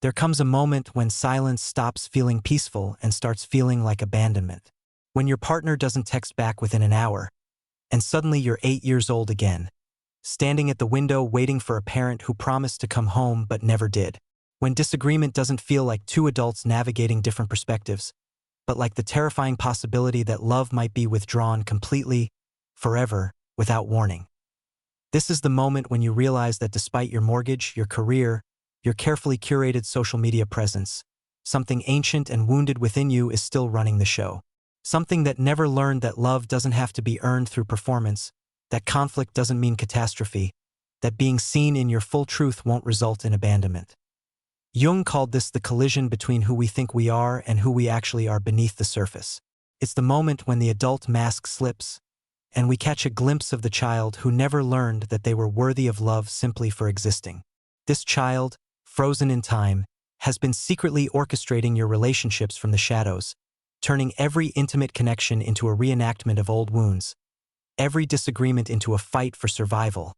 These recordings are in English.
There comes a moment when silence stops feeling peaceful and starts feeling like abandonment. When your partner doesn't text back within an hour, and suddenly you're 8 years old again, standing at the window waiting for a parent who promised to come home but never did. When disagreement doesn't feel like two adults navigating different perspectives, but like the terrifying possibility that love might be withdrawn completely, forever, without warning. This is the moment when you realize that despite your mortgage, your career, your carefully curated social media presence, something ancient and wounded within you is still running the show. Something that never learned that love doesn't have to be earned through performance, that conflict doesn't mean catastrophe, that being seen in your full truth won't result in abandonment. Jung called this the collision between who we think we are and who we actually are beneath the surface. It's the moment when the adult mask slips, and we catch a glimpse of the child who never learned that they were worthy of love simply for existing. This child, frozen in time, has been secretly orchestrating your relationships from the shadows, turning every intimate connection into a reenactment of old wounds, every disagreement into a fight for survival.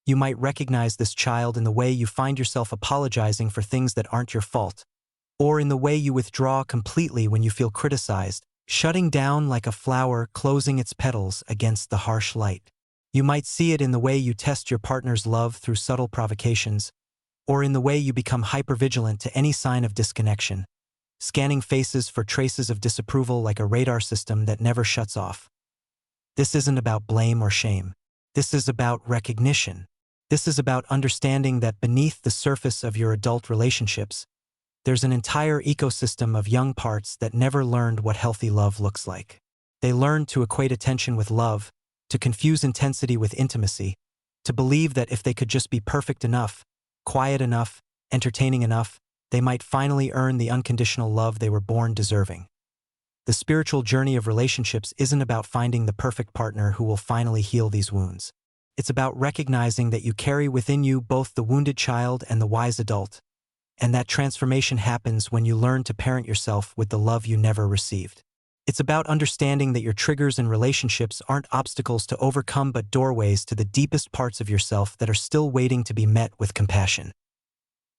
You might recognize this child in the way you find yourself apologizing for things that aren't your fault, or in the way you withdraw completely when you feel criticized, shutting down like a flower closing its petals against the harsh light. You might see it in the way you test your partner's love through subtle provocations, or in the way you become hypervigilant to any sign of disconnection, scanning faces for traces of disapproval like a radar system that never shuts off. This isn't about blame or shame. This is about recognition. This is about understanding that beneath the surface of your adult relationships, there's an entire ecosystem of young parts that never learned what healthy love looks like. They learned to equate attention with love, to confuse intensity with intimacy, to believe that if they could just be perfect enough, quiet enough, entertaining enough, they might finally earn the unconditional love they were born deserving. The spiritual journey of relationships isn't about finding the perfect partner who will finally heal these wounds. It's about recognizing that you carry within you both the wounded child and the wise adult, and that transformation happens when you learn to parent yourself with the love you never received. It's about understanding that your triggers in relationships aren't obstacles to overcome but doorways to the deepest parts of yourself that are still waiting to be met with compassion.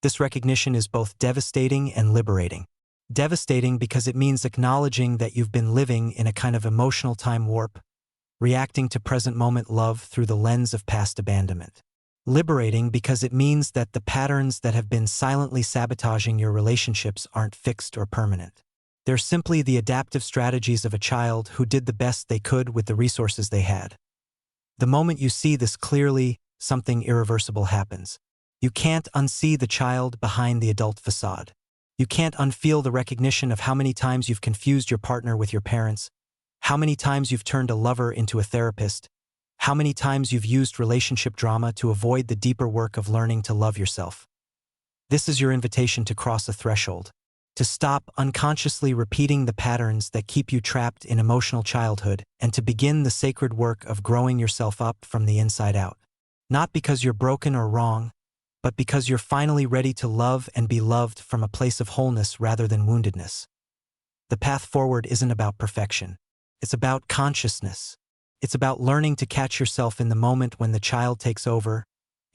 This recognition is both devastating and liberating. Devastating because it means acknowledging that you've been living in a kind of emotional time warp, reacting to present moment love through the lens of past abandonment. Liberating because it means that the patterns that have been silently sabotaging your relationships aren't fixed or permanent. They're simply the adaptive strategies of a child who did the best they could with the resources they had. The moment you see this clearly, something irreversible happens. You can't unsee the child behind the adult facade. You can't unfeel the recognition of how many times you've confused your partner with your parents, how many times you've turned a lover into a therapist, how many times you've used relationship drama to avoid the deeper work of learning to love yourself. This is your invitation to cross a threshold, to stop unconsciously repeating the patterns that keep you trapped in emotional childhood, and to begin the sacred work of growing yourself up from the inside out. Not because you're broken or wrong, but because you're finally ready to love and be loved from a place of wholeness rather than woundedness. The path forward isn't about perfection. It's about consciousness. It's about learning to catch yourself in the moment when the child takes over,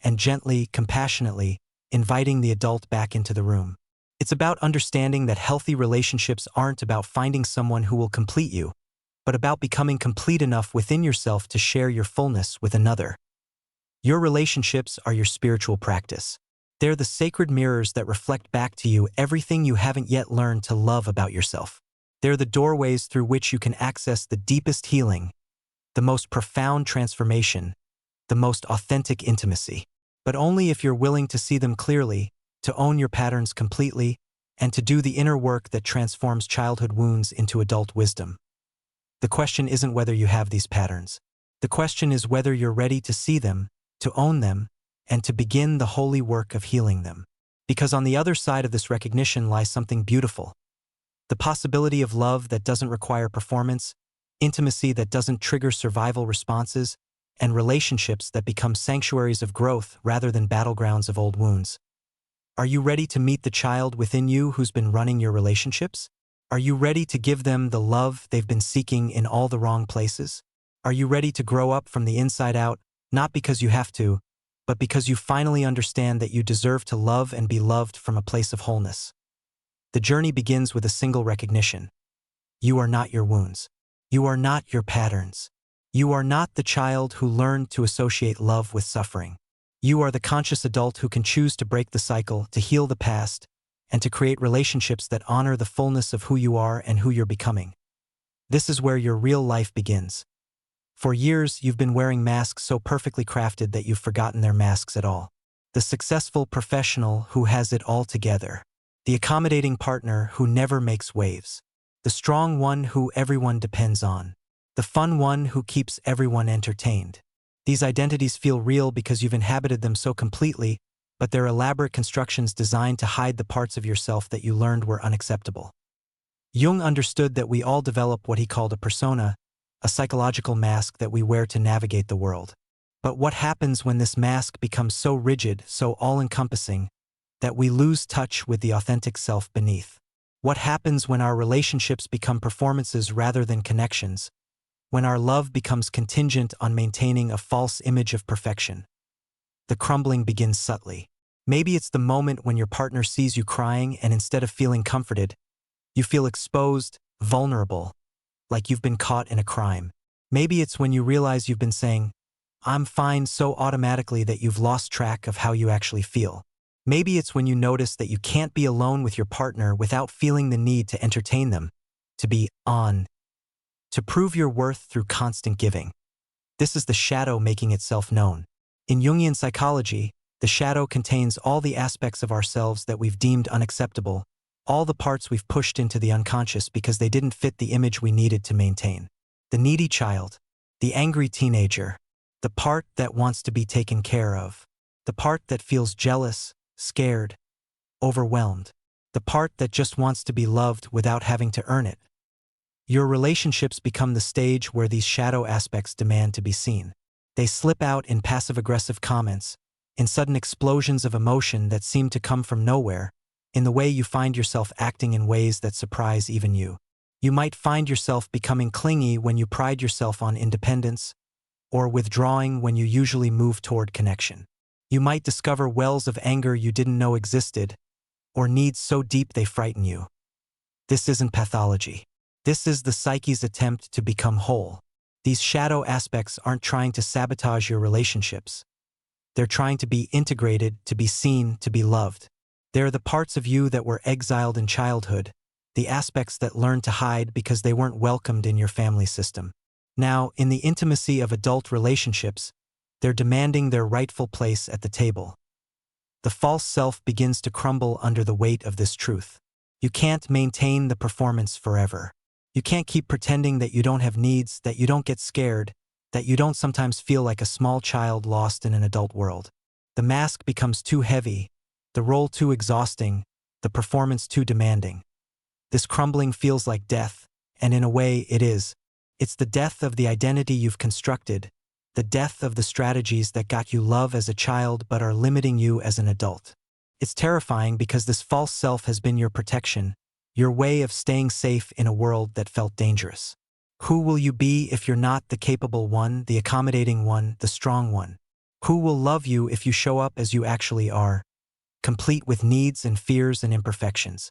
and gently, compassionately, inviting the adult back into the room. It's about understanding that healthy relationships aren't about finding someone who will complete you, but about becoming complete enough within yourself to share your fullness with another. Your relationships are your spiritual practice. They're the sacred mirrors that reflect back to you everything you haven't yet learned to love about yourself. They're the doorways through which you can access the deepest healing, the most profound transformation, the most authentic intimacy. But only if you're willing to see them clearly, to own your patterns completely, and to do the inner work that transforms childhood wounds into adult wisdom. The question isn't whether you have these patterns. The question is whether you're ready to see them, to own them, and to begin the holy work of healing them. Because on the other side of this recognition lies something beautiful. The possibility of love that doesn't require performance, intimacy that doesn't trigger survival responses, and relationships that become sanctuaries of growth rather than battlegrounds of old wounds. Are you ready to meet the child within you who's been running your relationships? Are you ready to give them the love they've been seeking in all the wrong places? Are you ready to grow up from the inside out, not because you have to, but because you finally understand that you deserve to love and be loved from a place of wholeness. The journey begins with a single recognition. You are not your wounds. You are not your patterns. You are not the child who learned to associate love with suffering. You are the conscious adult who can choose to break the cycle, to heal the past, and to create relationships that honor the fullness of who you are and who you're becoming. This is where your real life begins. For years, you've been wearing masks so perfectly crafted that you've forgotten they're masks at all. The successful professional who has it all together. The accommodating partner who never makes waves. The strong one who everyone depends on. The fun one who keeps everyone entertained. These identities feel real because you've inhabited them so completely, but they're elaborate constructions designed to hide the parts of yourself that you learned were unacceptable. Jung understood that we all develop what he called a persona, a psychological mask that we wear to navigate the world. But what happens when this mask becomes so rigid, so all-encompassing, that we lose touch with the authentic self beneath? What happens when our relationships become performances rather than connections? When our love becomes contingent on maintaining a false image of perfection? The crumbling begins subtly. Maybe it's the moment when your partner sees you crying and instead of feeling comforted, you feel exposed, vulnerable, like you've been caught in a crime. Maybe it's when you realize you've been saying, "I'm fine," so automatically that you've lost track of how you actually feel. Maybe it's when you notice that you can't be alone with your partner without feeling the need to entertain them, to be on, to prove your worth through constant giving. This is the shadow making itself known. In Jungian psychology, the shadow contains all the aspects of ourselves that we've deemed unacceptable, all the parts we've pushed into the unconscious because they didn't fit the image we needed to maintain. The needy child, the angry teenager, the part that wants to be taken care of, the part that feels jealous, scared, overwhelmed, the part that just wants to be loved without having to earn it. Your relationships become the stage where these shadow aspects demand to be seen. They slip out in passive-aggressive comments, in sudden explosions of emotion that seem to come from nowhere, in the way you find yourself acting in ways that surprise even you. You might find yourself becoming clingy when you pride yourself on independence, or withdrawing when you usually move toward connection. You might discover wells of anger you didn't know existed, or needs so deep they frighten you. This isn't pathology. This is the psyche's attempt to become whole. These shadow aspects aren't trying to sabotage your relationships. They're trying to be integrated, to be seen, to be loved. They're the parts of you that were exiled in childhood, the aspects that learned to hide because they weren't welcomed in your family system. Now, in the intimacy of adult relationships, they're demanding their rightful place at the table. The false self begins to crumble under the weight of this truth. You can't maintain the performance forever. You can't keep pretending that you don't have needs, that you don't get scared, that you don't sometimes feel like a small child lost in an adult world. The mask becomes too heavy, the role too exhausting, the performance too demanding. This crumbling feels like death, and in a way it is. It's the death of the identity you've constructed, the death of the strategies that got you love as a child but are limiting you as an adult. It's terrifying because this false self has been your protection, your way of staying safe in a world that felt dangerous. Who will you be if you're not the capable one, the accommodating one, the strong one? Who will love you if you show up as you actually are, complete with needs and fears and imperfections?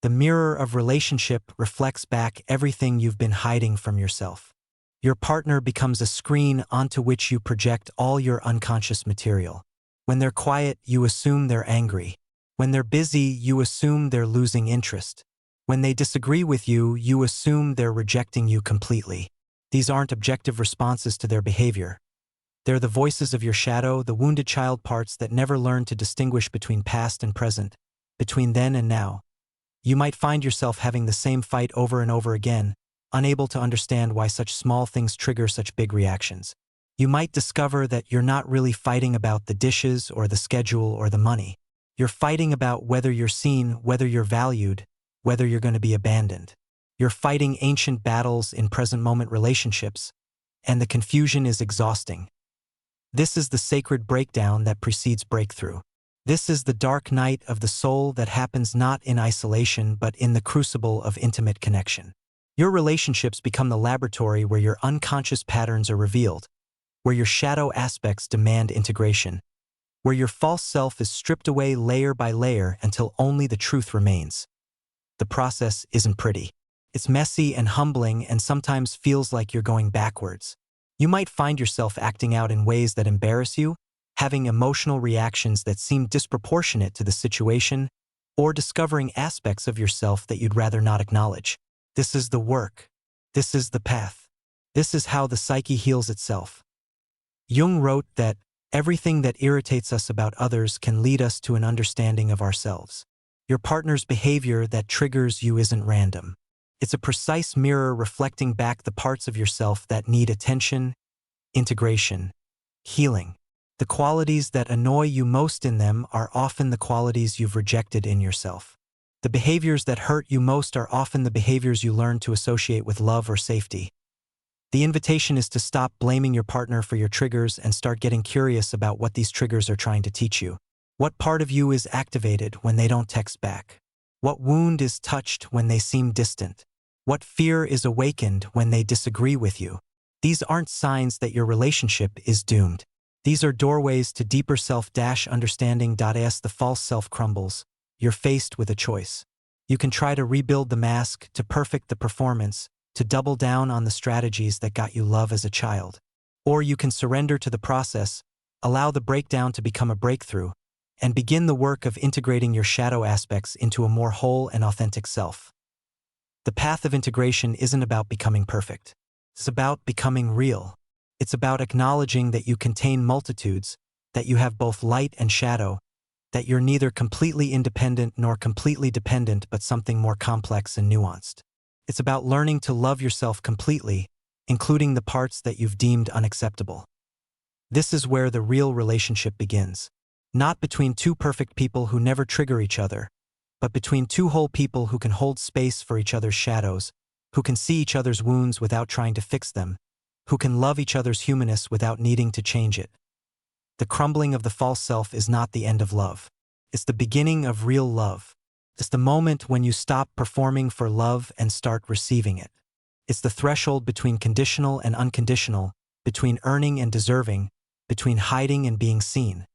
The mirror of relationship reflects back everything you've been hiding from yourself. Your partner becomes a screen onto which you project all your unconscious material. When they're quiet, you assume they're angry. When they're busy, you assume they're losing interest. When they disagree with you, you assume they're rejecting you completely. These aren't objective responses to their behavior. They're the voices of your shadow, the wounded child parts that never learned to distinguish between past and present, between then and now. You might find yourself having the same fight over and over again, unable to understand why such small things trigger such big reactions. You might discover that you're not really fighting about the dishes or the schedule or the money. You're fighting about whether you're seen, whether you're valued, whether you're going to be abandoned. You're fighting ancient battles in present-moment relationships, and the confusion is exhausting. This is the sacred breakdown that precedes breakthrough. This is the dark night of the soul that happens not in isolation but in the crucible of intimate connection. Your relationships become the laboratory where your unconscious patterns are revealed, where your shadow aspects demand integration, where your false self is stripped away layer by layer until only the truth remains. The process isn't pretty. It's messy and humbling and sometimes feels like you're going backwards. You might find yourself acting out in ways that embarrass you, having emotional reactions that seem disproportionate to the situation, or discovering aspects of yourself that you'd rather not acknowledge. This is the work. This is the path. This is how the psyche heals itself. Jung wrote that everything that irritates us about others can lead us to an understanding of ourselves. Your partner's behavior that triggers you isn't random. It's a precise mirror reflecting back the parts of yourself that need attention, integration, healing. The qualities that annoy you most in them are often the qualities you've rejected in yourself. The behaviors that hurt you most are often the behaviors you learn to associate with love or safety. The invitation is to stop blaming your partner for your triggers and start getting curious about what these triggers are trying to teach you. What part of you is activated when they don't text back? What wound is touched when they seem distant? What fear is awakened when they disagree with you? These aren't signs that your relationship is doomed. These are doorways to deeper self-understanding. As the false self crumbles, you're faced with a choice. You can try to rebuild the mask, to perfect the performance, to double down on the strategies that got you love as a child. Or you can surrender to the process, allow the breakdown to become a breakthrough, and begin the work of integrating your shadow aspects into a more whole and authentic self. The path of integration isn't about becoming perfect. It's about becoming real. It's about acknowledging that you contain multitudes, that you have both light and shadow, that you're neither completely independent nor completely dependent but something more complex and nuanced. It's about learning to love yourself completely, including the parts that you've deemed unacceptable. This is where the real relationship begins. Not between two perfect people who never trigger each other, but between two whole people who can hold space for each other's shadows, who can see each other's wounds without trying to fix them, who can love each other's humanness without needing to change it. The crumbling of the false self is not the end of love. It's the beginning of real love. It's the moment when you stop performing for love and start receiving it. It's the threshold between conditional and unconditional, between earning and deserving, between hiding and being seen.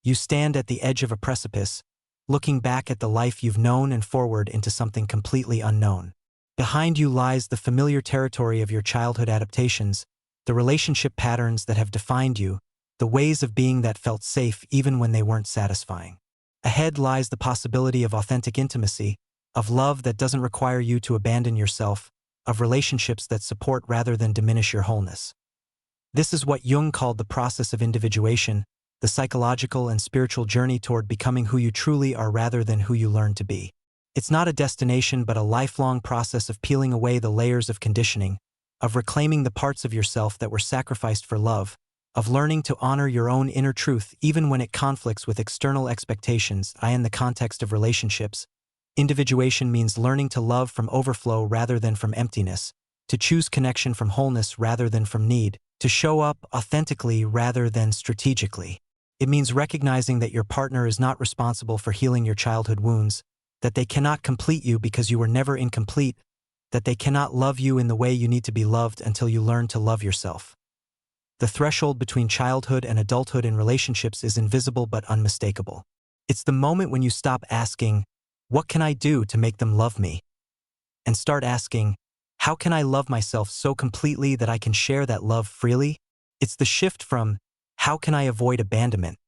You stand at the edge of a precipice, looking back at the life you've known and forward into something completely unknown. Behind you lies the familiar territory of your childhood adaptations, the relationship patterns that have defined you, the ways of being that felt safe even when they weren't satisfying. Ahead lies the possibility of authentic intimacy, of love that doesn't require you to abandon yourself, of relationships that support rather than diminish your wholeness. This is what Jung called the process of individuation, the psychological and spiritual journey toward becoming who you truly are rather than who you learn to be. It's not a destination but a lifelong process of peeling away the layers of conditioning, of reclaiming the parts of yourself that were sacrificed for love, of learning to honor your own inner truth even when it conflicts with external expectations. In the context of relationships, individuation means learning to love from overflow rather than from emptiness, to choose connection from wholeness rather than from need, to show up authentically rather than strategically. It means recognizing that your partner is not responsible for healing your childhood wounds, that they cannot complete you because you were never incomplete, that they cannot love you in the way you need to be loved until you learn to love yourself. The threshold between childhood and adulthood in relationships is invisible but unmistakable. It's the moment when you stop asking, "What can I do to make them love me?" and start asking, "How can I love myself so completely that I can share that love freely?" It's the shift from, "How can I avoid abandonment?"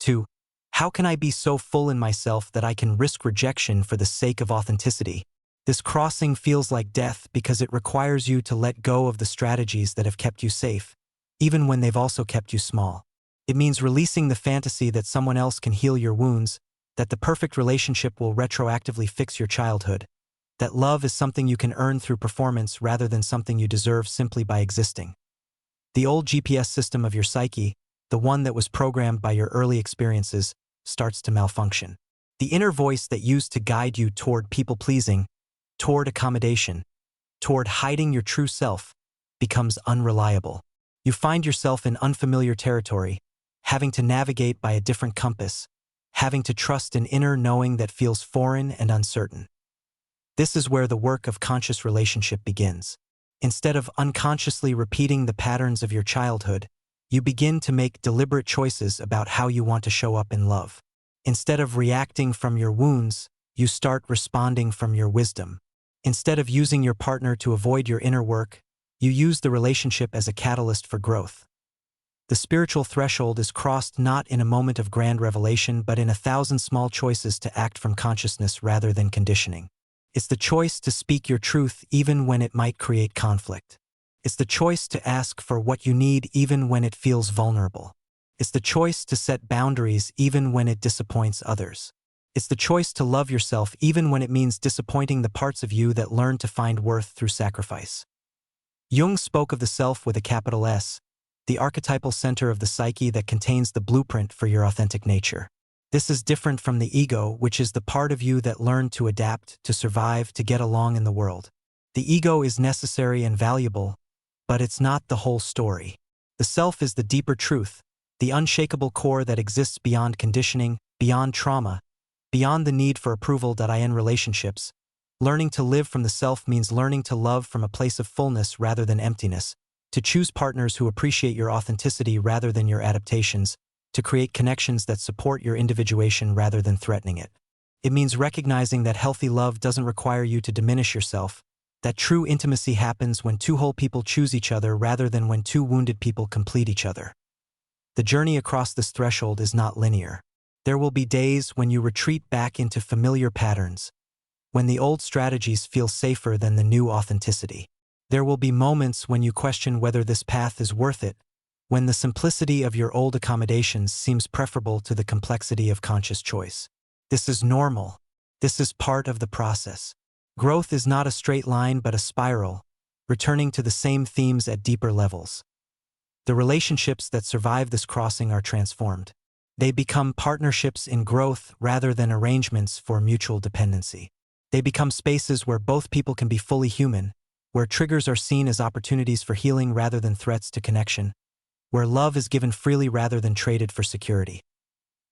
to, "How can I be so full in myself that I can risk rejection for the sake of authenticity?" This crossing feels like death because it requires you to let go of the strategies that have kept you safe, even when they've also kept you small. It means releasing the fantasy that someone else can heal your wounds, that the perfect relationship will retroactively fix your childhood, that love is something you can earn through performance rather than something you deserve simply by existing. The old GPS system of your psyche, the one that was programmed by your early experiences, starts to malfunction. The inner voice that used to guide you toward people-pleasing, toward accommodation, toward hiding your true self, becomes unreliable. You find yourself in unfamiliar territory, having to navigate by a different compass, having to trust an inner knowing that feels foreign and uncertain. This is where the work of conscious relationship begins. Instead of unconsciously repeating the patterns of your childhood, You begin to make deliberate choices about how you want to show up in love. Instead of reacting from your wounds, you start responding from your wisdom. Instead of using your partner to avoid your inner work, you use the relationship as a catalyst for growth. The spiritual threshold is crossed not in a moment of grand revelation but in 1,000 small choices to act from consciousness rather than conditioning. It's the choice to speak your truth even when it might create conflict. It's the choice to ask for what you need even when it feels vulnerable. It's the choice to set boundaries even when it disappoints others. It's the choice to love yourself even when it means disappointing the parts of you that learn to find worth through sacrifice. Jung spoke of the self with a capital S, the archetypal center of the psyche that contains the blueprint for your authentic nature. This is different from the ego, which is the part of you that learned to adapt, to survive, to get along in the world. The ego is necessary and valuable, but it's not the whole story. The self is the deeper truth, the unshakable core that exists beyond conditioning, beyond trauma, beyond the need for approval.in relationships. Learning to live from the self means learning to love from a place of fullness rather than emptiness, to choose partners who appreciate your authenticity rather than your adaptations, to create connections that support your individuation rather than threatening it. It means recognizing that healthy love doesn't require you to diminish yourself, that true intimacy happens when two whole people choose each other rather than when two wounded people complete each other. The journey across this threshold is not linear. There will be days when you retreat back into familiar patterns, when the old strategies feel safer than the new authenticity. There will be moments when you question whether this path is worth it, when the simplicity of your old accommodations seems preferable to the complexity of conscious choice. This is normal. This is part of the process. Growth is not a straight line but a spiral, returning to the same themes at deeper levels. The relationships that survive this crossing are transformed. They become partnerships in growth rather than arrangements for mutual dependency. They become spaces where both people can be fully human, where triggers are seen as opportunities for healing rather than threats to connection, where love is given freely rather than traded for security.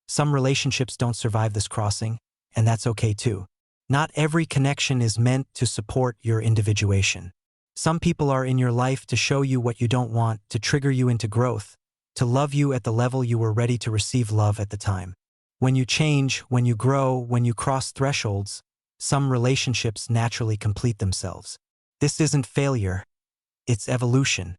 Some relationships don't survive this crossing, and that's okay too. Not every connection is meant to support your individuation. Some people are in your life to show you what you don't want, to trigger you into growth, to love you at the level you were ready to receive love at the time. When you change, when you grow, when you cross thresholds, some relationships naturally complete themselves. This isn't failure, it's evolution.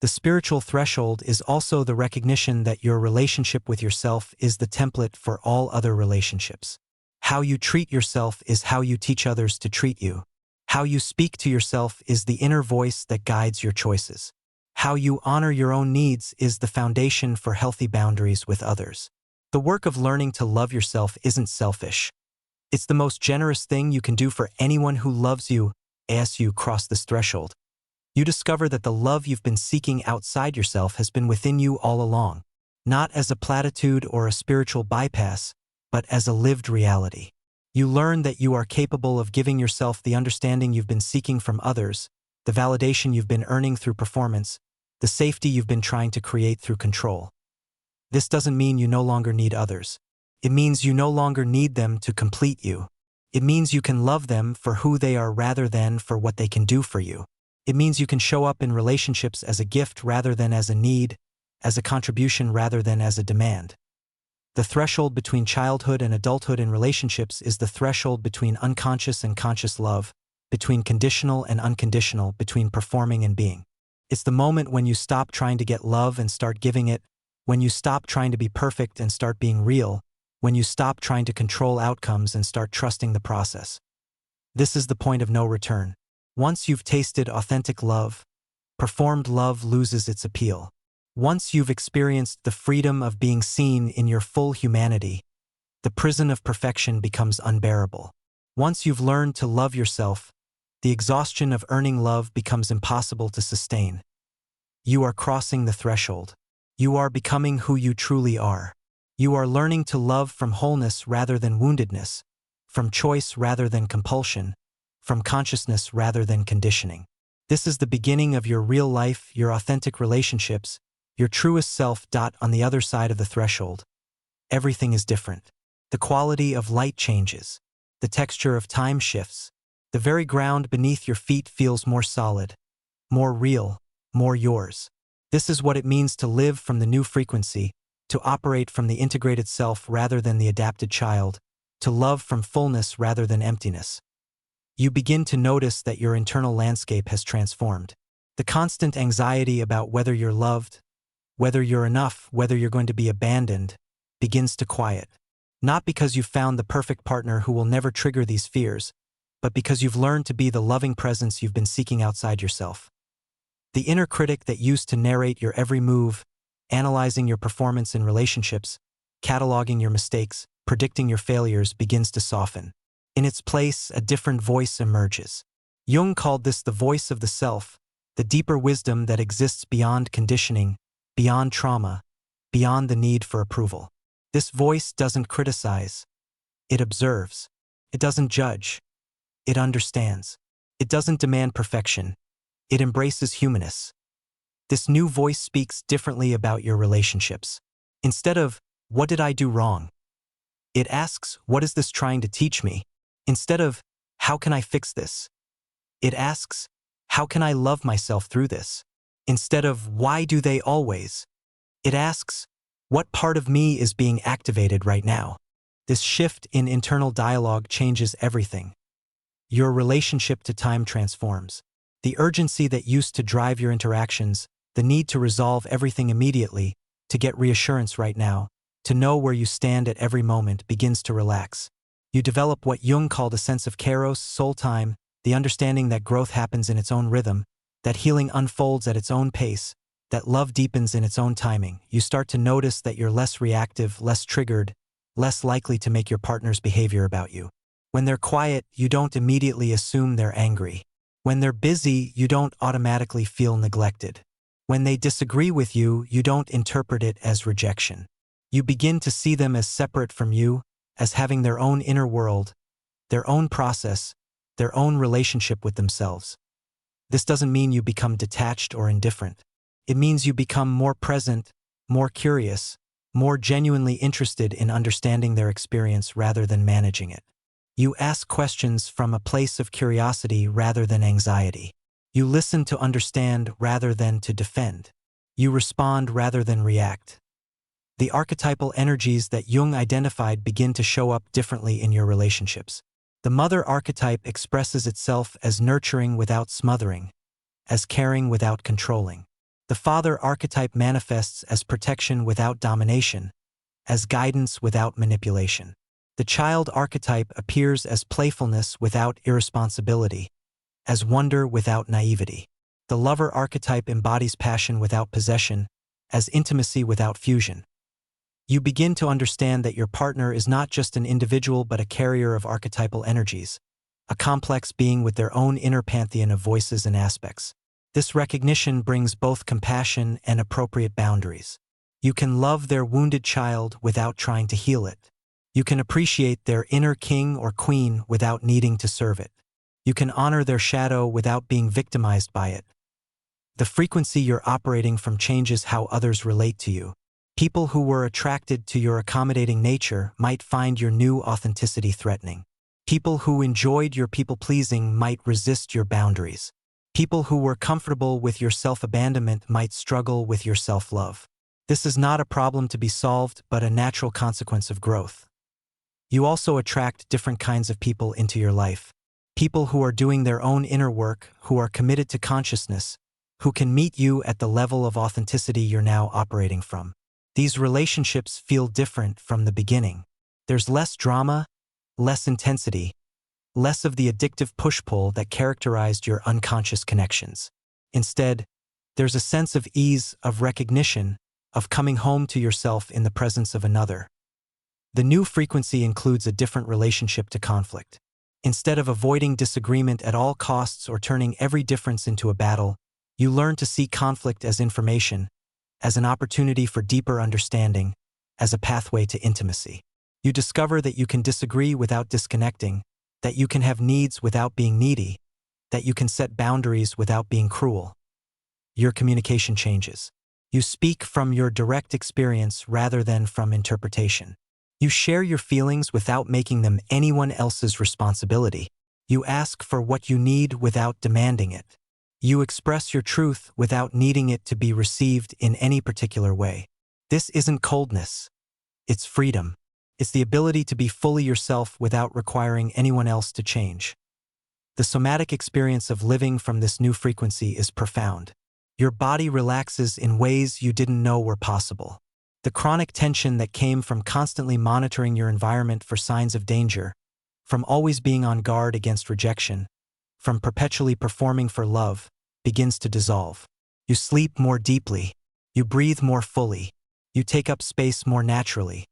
The spiritual threshold is also the recognition that your relationship with yourself is the template for all other relationships. How you treat yourself is how you teach others to treat you. How you speak to yourself is the inner voice that guides your choices. How you honor your own needs is the foundation for healthy boundaries with others. The work of learning to love yourself isn't selfish. It's the most generous thing you can do for anyone who loves you. As you cross this threshold, you discover that the love you've been seeking outside yourself has been within you all along, not as a platitude or a spiritual bypass, but as a lived reality. You learn that you are capable of giving yourself the understanding you've been seeking from others, the validation you've been earning through performance, the safety you've been trying to create through control. This doesn't mean you no longer need others. It means you no longer need them to complete you. It means you can love them for who they are rather than for what they can do for you. It means you can show up in relationships as a gift rather than as a need, as a contribution rather than as a demand. The threshold between childhood and adulthood in relationships is the threshold between unconscious and conscious love, between conditional and unconditional, between performing and being. It's the moment when you stop trying to get love and start giving it, when you stop trying to be perfect and start being real, when you stop trying to control outcomes and start trusting the process. This is the point of no return. Once you've tasted authentic love, performed love loses its appeal. Once you've experienced the freedom of being seen in your full humanity, the prison of perfection becomes unbearable. Once you've learned to love yourself, the exhaustion of earning love becomes impossible to sustain. You are crossing the threshold. You are becoming who you truly are. You are learning to love from wholeness rather than woundedness, from choice rather than compulsion, from consciousness rather than conditioning. This is the beginning of your real life, your authentic relationships, your truest self. On the other side of the threshold, everything is different. The quality of light changes. The texture of time shifts. The very ground beneath your feet feels more solid, more real, more yours. This is what it means to live from the new frequency, to operate from the integrated self rather than the adapted child, to love from fullness rather than emptiness. You begin to notice that your internal landscape has transformed. The constant anxiety about whether you're loved, whether you're enough, whether you're going to be abandoned, begins to quiet. Not because you've found the perfect partner who will never trigger these fears, but because you've learned to be the loving presence you've been seeking outside yourself. The inner critic that used to narrate your every move, analyzing your performance in relationships, cataloging your mistakes, predicting your failures, begins to soften. In its place, a different voice emerges. Jung called this the voice of the self, the deeper wisdom that exists beyond conditioning, beyond trauma, beyond the need for approval. This voice doesn't criticize. It observes. It doesn't judge. It understands. It doesn't demand perfection. It embraces humanness. This new voice speaks differently about your relationships. Instead of, "What did I do wrong?" it asks, "What is this trying to teach me?" Instead of, "How can I fix this?" it asks, "How can I love myself through this?" Instead of, "Why do they always?" it asks, "What part of me is being activated right now?" This shift in internal dialogue changes everything. Your relationship to time transforms. The urgency that used to drive your interactions, the need to resolve everything immediately, to get reassurance right now, to know where you stand at every moment, begins to relax. You develop what Jung called a sense of kairos, soul time, the understanding that growth happens in its own rhythm, that healing unfolds at its own pace, that love deepens in its own timing. You start to notice that you're less reactive, less triggered, less likely to make your partner's behavior about you. When they're quiet, you don't immediately assume they're angry. When they're busy, you don't automatically feel neglected. When they disagree with you, you don't interpret it as rejection. You begin to see them as separate from you, as having their own inner world, their own process, their own relationship with themselves. This doesn't mean you become detached or indifferent. It means you become more present, more curious, more genuinely interested in understanding their experience rather than managing it. You ask questions from a place of curiosity rather than anxiety. You listen to understand rather than to defend. You respond rather than react. The archetypal energies that Jung identified begin to show up differently in your relationships. The mother archetype expresses itself as nurturing without smothering, as caring without controlling. The father archetype manifests as protection without domination, as guidance without manipulation. The child archetype appears as playfulness without irresponsibility, as wonder without naivety. The lover archetype embodies passion without possession, as intimacy without fusion. You begin to understand that your partner is not just an individual but a carrier of archetypal energies, a complex being with their own inner pantheon of voices and aspects. This recognition brings both compassion and appropriate boundaries. You can love their wounded child without trying to heal it. You can appreciate their inner king or queen without needing to serve it. You can honor their shadow without being victimized by it. The frequency you're operating from changes how others relate to you. People who were attracted to your accommodating nature might find your new authenticity threatening. People who enjoyed your people-pleasing might resist your boundaries. People who were comfortable with your self-abandonment might struggle with your self-love. This is not a problem to be solved, but a natural consequence of growth. You also attract different kinds of people into your life. People who are doing their own inner work, who are committed to consciousness, who can meet you at the level of authenticity you're now operating from. These relationships feel different from the beginning. There's less drama, less intensity, less of the addictive push-pull that characterized your unconscious connections. Instead, there's a sense of ease, of recognition, of coming home to yourself in the presence of another. The new frequency includes a different relationship to conflict. Instead of avoiding disagreement at all costs or turning every difference into a battle, you learn to see conflict as information, as an opportunity for deeper understanding, as a pathway to intimacy. You discover that you can disagree without disconnecting, that you can have needs without being needy, that you can set boundaries without being cruel. Your communication changes. You speak from your direct experience rather than from interpretation. You share your feelings without making them anyone else's responsibility. You ask for what you need without demanding it. You express your truth without needing it to be received in any particular way. This isn't coldness. It's freedom. It's the ability to be fully yourself without requiring anyone else to change. The somatic experience of living from this new frequency is profound. Your body relaxes in ways you didn't know were possible. The chronic tension that came from constantly monitoring your environment for signs of danger, from always being on guard against rejection, from perpetually performing for love, begins to dissolve. You sleep more deeply. You breathe more fully. You take up space more naturally.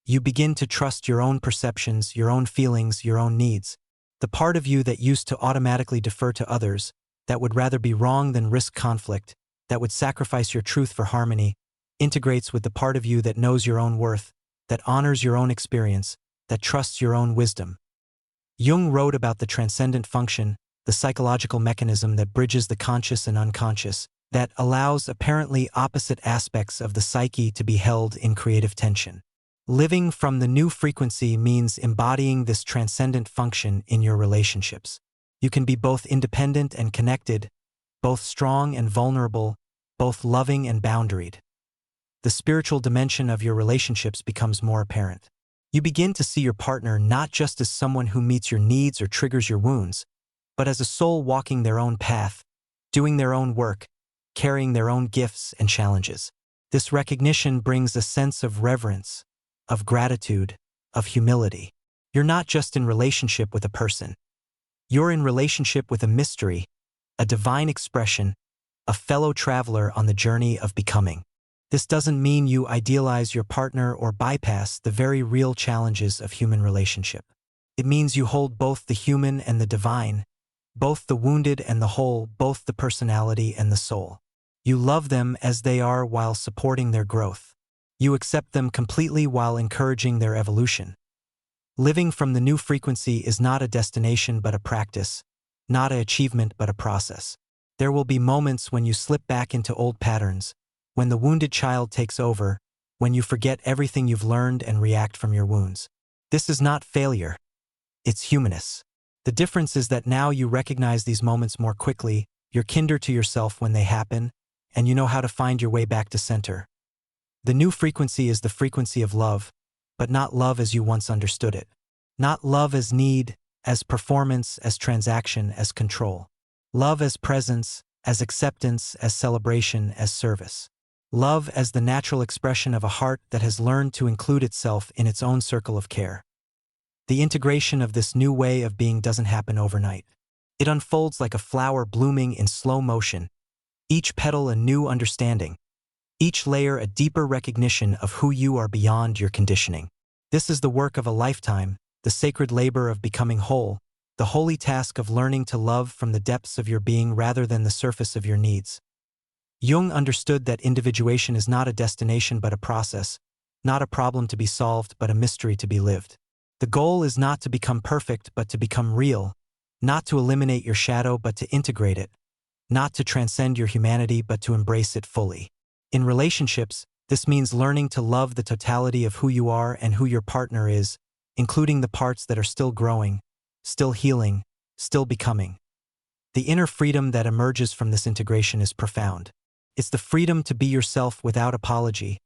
You begin to trust your own perceptions, your own feelings, your own needs. The part of you that used to automatically defer to others, that would rather be wrong than risk conflict, that would sacrifice your truth for harmony, integrates with the part of you that knows your own worth, that honors your own experience, that trusts your own wisdom. Jung wrote about the transcendent function, the psychological mechanism that bridges the conscious and unconscious, that allows apparently opposite aspects of the psyche to be held in creative tension. Living from the new frequency means embodying this transcendent function in your relationships. You can be both independent and connected, both strong and vulnerable, both loving and boundaried. The spiritual dimension of your relationships becomes more apparent. You begin to see your partner not just as someone who meets your needs or triggers your wounds, but as a soul walking their own path, doing their own work, carrying their own gifts and challenges. This recognition brings a sense of reverence, of gratitude, of humility. You're not just in relationship with a person. You're in relationship with a mystery, a divine expression, a fellow traveler on the journey of becoming. This doesn't mean you idealize your partner or bypass the very real challenges of human relationship. It means you hold both the human and the divine, both the wounded and the whole, both the personality and the soul. You love them as they are while supporting their growth. You accept them completely while encouraging their evolution. Living from the new frequency is not a destination but a practice, not an achievement but a process. There will be moments when you slip back into old patterns, when the wounded child takes over, when you forget everything you've learned and react from your wounds. This is not failure. It's humanness. The difference is that now you recognize these moments more quickly, you're kinder to yourself when they happen, and you know how to find your way back to center. The new frequency is the frequency of love, but not love as you once understood it. Not love as need, as performance, as transaction, as control. Love as presence, as acceptance, as celebration, as service. Love as the natural expression of a heart that has learned to include itself in its own circle of care. The integration of this new way of being doesn't happen overnight. It unfolds like a flower blooming in slow motion, each petal a new understanding, each layer a deeper recognition of who you are beyond your conditioning. This is the work of a lifetime, the sacred labor of becoming whole, the holy task of learning to love from the depths of your being rather than the surface of your needs. Jung understood that individuation is not a destination but a process, not a problem to be solved but a mystery to be lived. The goal is not to become perfect but to become real, not to eliminate your shadow but to integrate it, not to transcend your humanity but to embrace it fully. In relationships, this means learning to love the totality of who you are and who your partner is, including the parts that are still growing, still healing, still becoming. The inner freedom that emerges from this integration is profound. It's the freedom to be yourself without apology,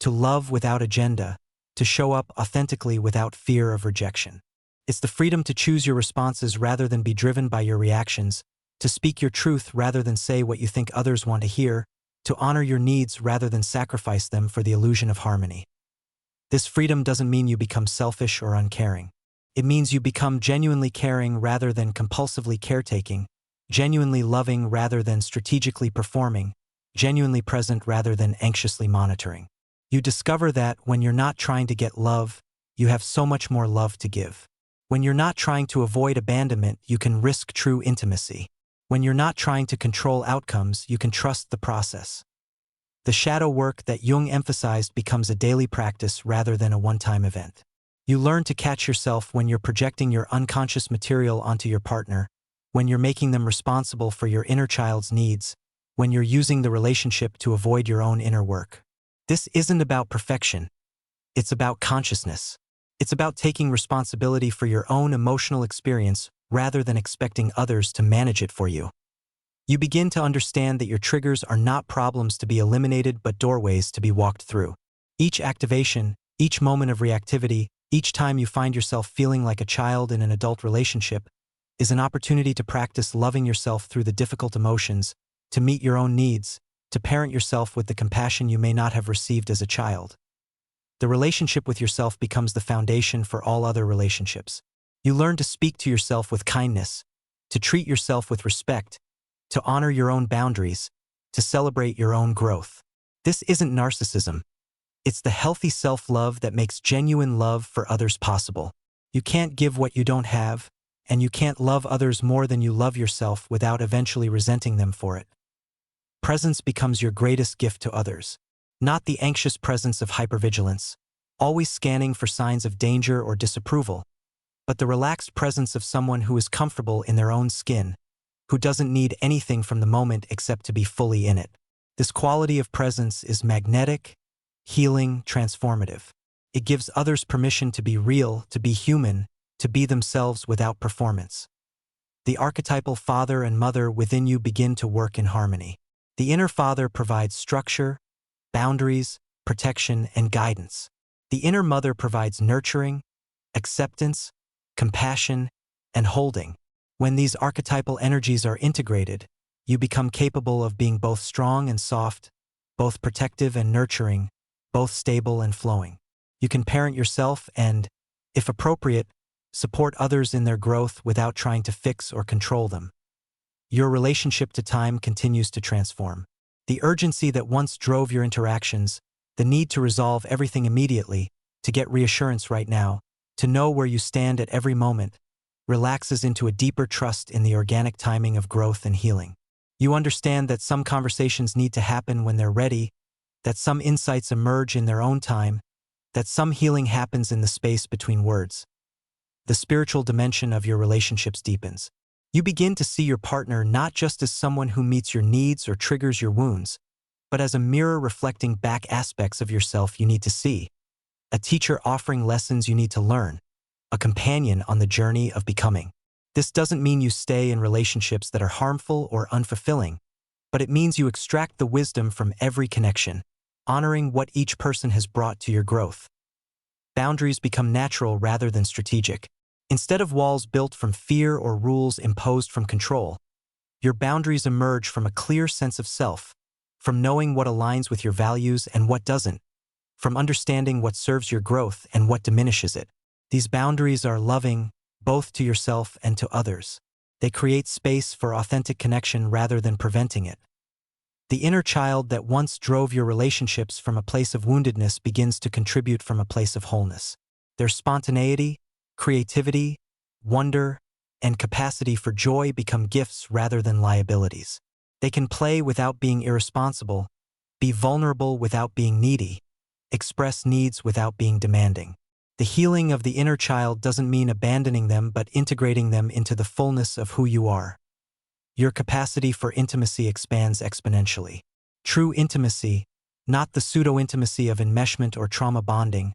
to love without agenda, to show up authentically without fear of rejection. It's the freedom to choose your responses rather than be driven by your reactions, to speak your truth rather than say what you think others want to hear, to honor your needs rather than sacrifice them for the illusion of harmony. This freedom doesn't mean you become selfish or uncaring. It means you become genuinely caring rather than compulsively caretaking, genuinely loving rather than strategically performing, genuinely present rather than anxiously monitoring. You discover that when you're not trying to get love, you have so much more love to give. When you're not trying to avoid abandonment, you can risk true intimacy. When you're not trying to control outcomes, you can trust the process. The shadow work that Jung emphasized becomes a daily practice rather than a one-time event. You learn to catch yourself when you're projecting your unconscious material onto your partner, when you're making them responsible for your inner child's needs, when you're using the relationship to avoid your own inner work. This isn't about perfection. It's about consciousness. It's about taking responsibility for your own emotional experience rather than expecting others to manage it for you. You begin to understand that your triggers are not problems to be eliminated but doorways to be walked through. Each activation, each moment of reactivity, each time you find yourself feeling like a child in an adult relationship, is an opportunity to practice loving yourself through the difficult emotions, to meet your own needs, to parent yourself with the compassion you may not have received as a child. The relationship with yourself becomes the foundation for all other relationships. You learn to speak to yourself with kindness, to treat yourself with respect, to honor your own boundaries, to celebrate your own growth. This isn't narcissism. It's the healthy self-love that makes genuine love for others possible. You can't give what you don't have, and you can't love others more than you love yourself without eventually resenting them for it. Presence becomes your greatest gift to others. Not the anxious presence of hypervigilance, always scanning for signs of danger or disapproval, but the relaxed presence of someone who is comfortable in their own skin, who doesn't need anything from the moment except to be fully in it. This quality of presence is magnetic, healing, transformative. It gives others permission to be real, to be human, to be themselves without performance. The archetypal father and mother within you begin to work in harmony. The inner father provides structure, boundaries, protection, and guidance. The inner mother provides nurturing, acceptance, compassion, and holding. When these archetypal energies are integrated, you become capable of being both strong and soft, both protective and nurturing, both stable and flowing. You can parent yourself and, if appropriate, support others in their growth without trying to fix or control them. Your relationship to time continues to transform. The urgency that once drove your interactions, the need to resolve everything immediately, to get reassurance right now, to know where you stand at every moment, relaxes into a deeper trust in the organic timing of growth and healing. You understand that some conversations need to happen when they're ready, that some insights emerge in their own time, that some healing happens in the space between words. The spiritual dimension of your relationships deepens. You begin to see your partner not just as someone who meets your needs or triggers your wounds, but as a mirror reflecting back aspects of yourself you need to see, a teacher offering lessons you need to learn, a companion on the journey of becoming. This doesn't mean you stay in relationships that are harmful or unfulfilling, but it means you extract the wisdom from every connection, honoring what each person has brought to your growth. Boundaries become natural rather than strategic. Instead of walls built from fear or rules imposed from control, your boundaries emerge from a clear sense of self, from knowing what aligns with your values and what doesn't, from understanding what serves your growth and what diminishes it. These boundaries are loving, both to yourself and to others. They create space for authentic connection rather than preventing it. The inner child that once drove your relationships from a place of woundedness begins to contribute from a place of wholeness. Their spontaneity, creativity, wonder, and capacity for joy become gifts rather than liabilities. They can play without being irresponsible, be vulnerable without being needy, express needs without being demanding. The healing of the inner child doesn't mean abandoning them but integrating them into the fullness of who you are. Your capacity for intimacy expands exponentially. True intimacy, not the pseudo-intimacy of enmeshment or trauma bonding,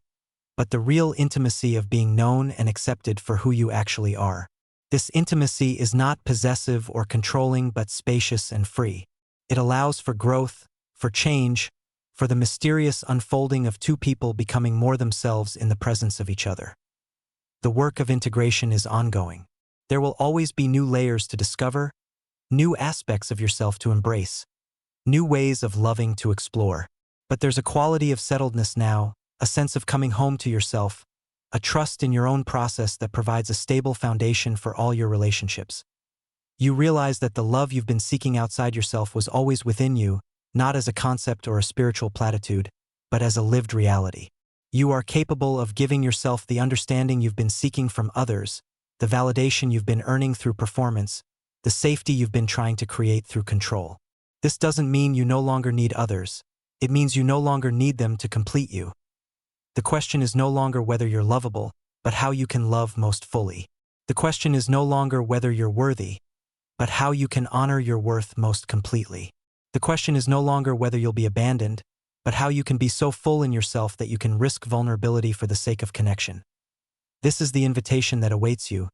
but the real intimacy of being known and accepted for who you actually are. This intimacy is not possessive or controlling but spacious and free. It allows for growth, for change, for the mysterious unfolding of two people becoming more themselves in the presence of each other. The work of integration is ongoing. There will always be new layers to discover, new aspects of yourself to embrace, new ways of loving to explore. But there's a quality of settledness now, a sense of coming home to yourself, a trust in your own process that provides a stable foundation for all your relationships. You realize that the love you've been seeking outside yourself was always within you, not as a concept or a spiritual platitude, but as a lived reality. You are capable of giving yourself the understanding you've been seeking from others, the validation you've been earning through performance, the safety you've been trying to create through control. This doesn't mean you no longer need others. It means you no longer need them to complete you. The question is no longer whether you're lovable, but how you can love most fully. The question is no longer whether you're worthy, but how you can honor your worth most completely. The question is no longer whether you'll be abandoned, but how you can be so full in yourself that you can risk vulnerability for the sake of connection. This is the invitation that awaits you,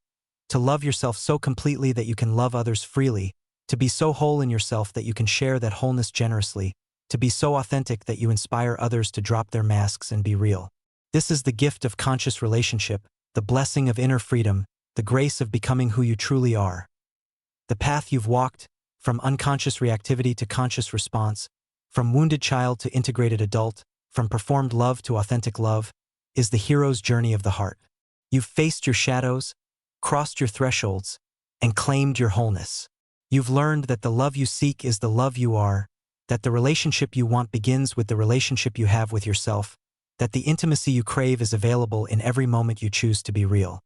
to love yourself so completely that you can love others freely, To be so whole in yourself that you can share that wholeness generously, to be so authentic that you inspire others to drop their masks and be real. This is the gift of conscious relationship, the blessing of inner freedom, the grace of becoming who you truly are. The path you've walked, from unconscious reactivity to conscious response, from wounded child to integrated adult, from performed love to authentic love, is the hero's journey of the heart. You've faced your shadows, crossed your thresholds, and claimed your wholeness. You've learned that the love you seek is the love you are, that the relationship you want begins with the relationship you have with yourself, that the intimacy you crave is available in every moment you choose to be real.